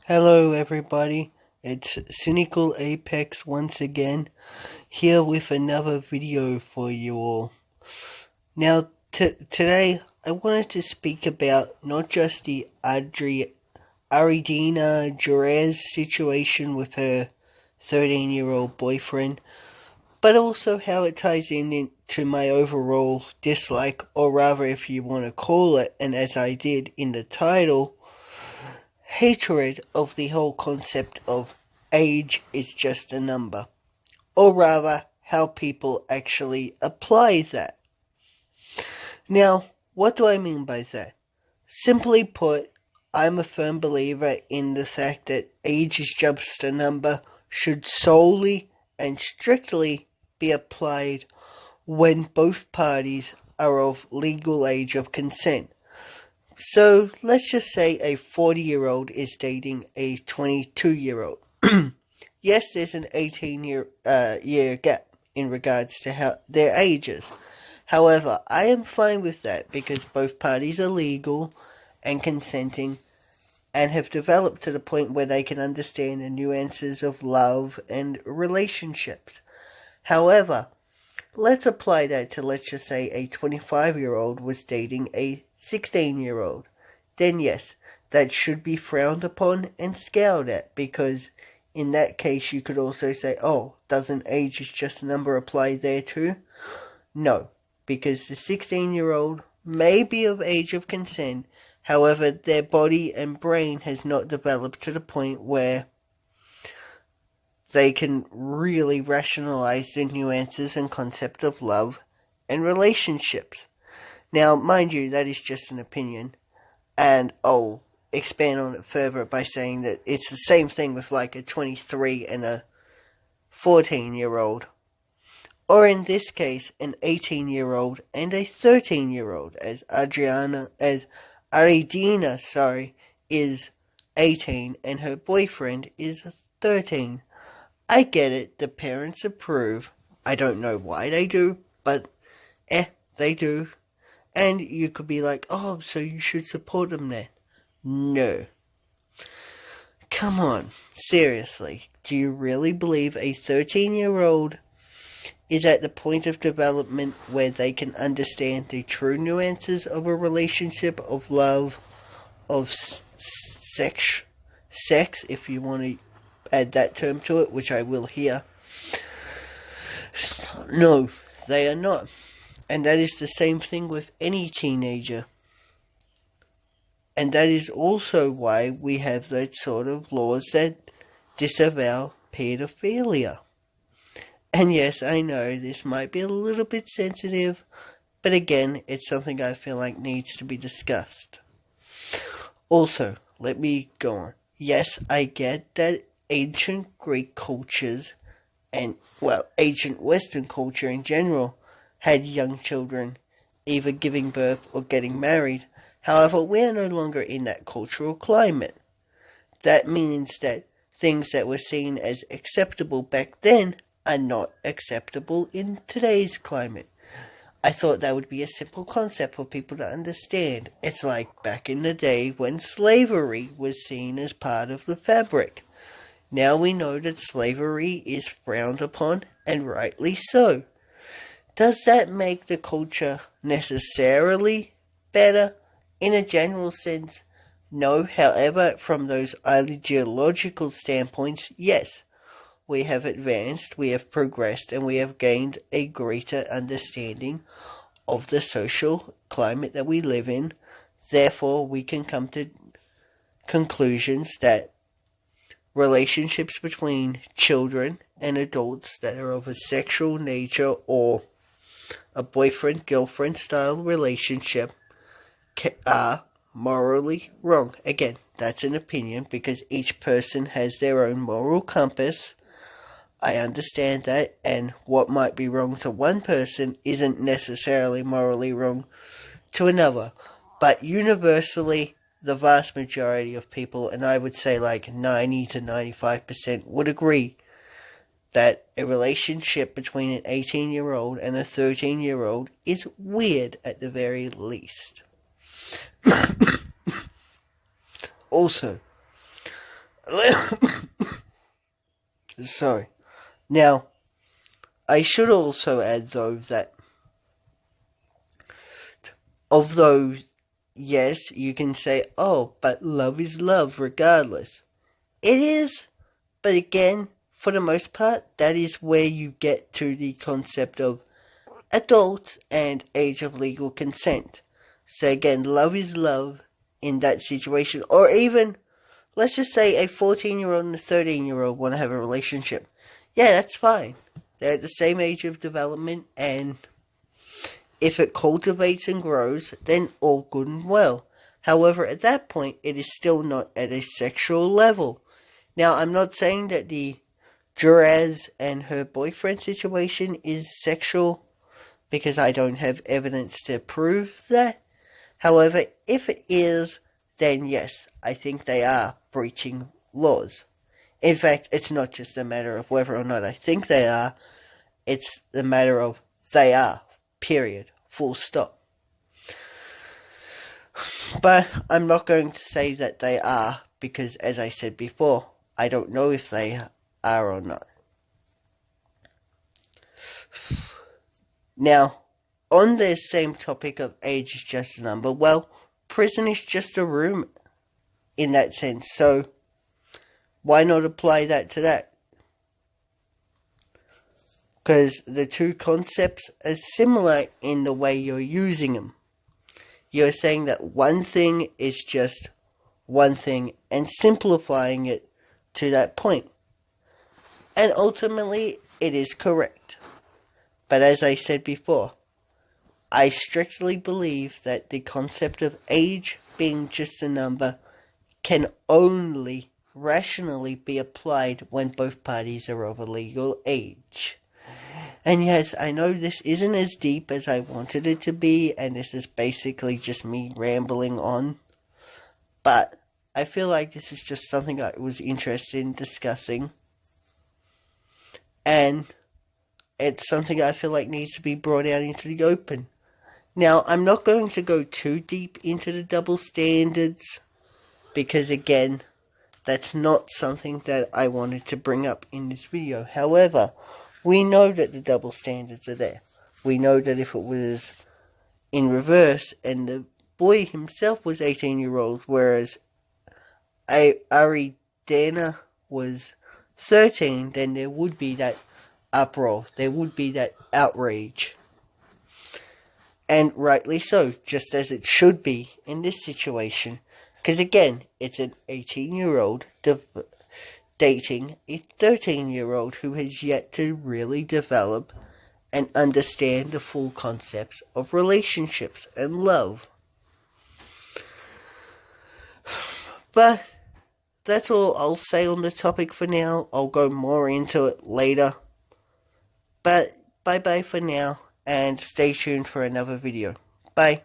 Hello everybody, it's Cynical Apex once again, here with another video for you all. Now, today I wanted to speak about not just the Ariadna Juarez situation with her 13-year-old boyfriend, but also how it ties into my overall dislike, or rather if you want to call it, and as I did in the title, hatred of the whole concept of age is just a number, or rather, how people actually apply that. Now, what do I mean by that? Simply put, I'm a firm believer in the fact that age is just a number should solely and strictly be applied when both parties are of legal age of consent. So let's just say a 40-year-old is dating a 22-year-old. Yes, there's an 18-year gap in regards to how their ages. However, I am fine with that because both parties are legal and consenting and have developed to the point where they can understand the nuances of love and relationships. However, let's apply that to, let's just say, a 25-year-old was dating a 16-year-old. Then yes, that should be frowned upon and scowled at, because in that case you could also say, oh, doesn't age is just a number apply there too? No, because the 16-year-old may be of age of consent, however their body and brain has not developed to the point where they can really rationalize the nuances and concept of love and relationships. Now, mind you, that is just an opinion, and I'll expand on it further by saying that it's the same thing with like a 23 and a 14-year-old. Or in this case, an 18-year-old and a 13-year-old, as Ariadna, is 18 and her boyfriend is 13. I get it, the parents approve. I don't know why they do, but they do. And you could be like, oh, so you should support them then. No. Come on, seriously, do you really believe a 13-year-old is at the point of development where they can understand the true nuances of a relationship, of love, of sex, if you want to add that term to it, which I will here? No, they are not. And that is the same thing with any teenager. And that is also why we have those sort of laws that disavow pedophilia. And yes, I know this might be a little bit sensitive, but again, it's something I feel like needs to be discussed. Also, let me go on. Yes, I get that ancient Greek cultures and, well, ancient Western culture in general had young children either giving birth or getting married. However, we are no longer in that cultural climate. That means that things that were seen as acceptable back then are not acceptable in today's climate. I thought that would be a simple concept for people to understand. It's like back in the day when slavery was seen as part of the fabric. Now we know that slavery is frowned upon, and rightly so. Does that make the culture necessarily better? In a general sense, no. However, from those ideological standpoints, yes. We have advanced, we have progressed, and we have gained a greater understanding of the social climate that we live in. Therefore, we can come to conclusions that relationships between children and adults that are of a sexual nature or a boyfriend-girlfriend style relationship are morally wrong. Again, that's an opinion because each person has their own moral compass. I understand that, and what might be wrong to one person isn't necessarily morally wrong to another. But universally, the vast majority of people, and I would say like 90 to 95%, would agree that a relationship between an 18-year-old and a 13-year-old is weird at the very least. Also, Sorry. Now, I should also add, though, that of those, yes, you can say, oh, but love is love regardless. It is, but again, for the most part, that is where you get to the concept of adults and age of legal consent. So again, love is love in that situation. Or even, let's just say a 14-year-old and a 13-year-old want to have a relationship. Yeah, that's fine. They're at the same age of development, and if it cultivates and grows, then all good and well. However, at that point, it is still not at a sexual level. Now, I'm not saying that the Juarez and her boyfriend situation is sexual, because I don't have evidence to prove that. However, if it is, then yes, I think they are breaching laws. In fact, it's not just a matter of whether or not I think they are, it's the matter of they are, period, full stop. But I'm not going to say that they are, because as I said before, I don't know if they are or not. Now, on the same topic of age is just a number, well, prison is just a room in that sense, so why not apply that to that? Because the two concepts are similar in the way you're using them. You're saying that one thing is just one thing and simplifying it to that point. And ultimately, it is correct. But as I said before, I strictly believe that the concept of age being just a number can only rationally be applied when both parties are of a legal age. And yes, I know this isn't as deep as I wanted it to be, and this is basically just me rambling on, but I feel like this is just something I was interested in discussing, and it's something I feel like needs to be brought out into the open. Now, I'm not going to go too deep into the double standards, because again, that's not something that I wanted to bring up in this video. However, we know that the double standards are there. We know that if it was in reverse and the boy himself was 18-year-old, whereas Ariadna was 13, then there would be that uproar. There would be that outrage. And rightly so, just as it should be in this situation. Because again, it's an 18-year-old dating a 13-year-old who has yet to really develop and understand the full concepts of relationships and love. But that's all I'll say on the topic for now. I'll go more into it later. But bye-bye for now, and stay tuned for another video. Bye.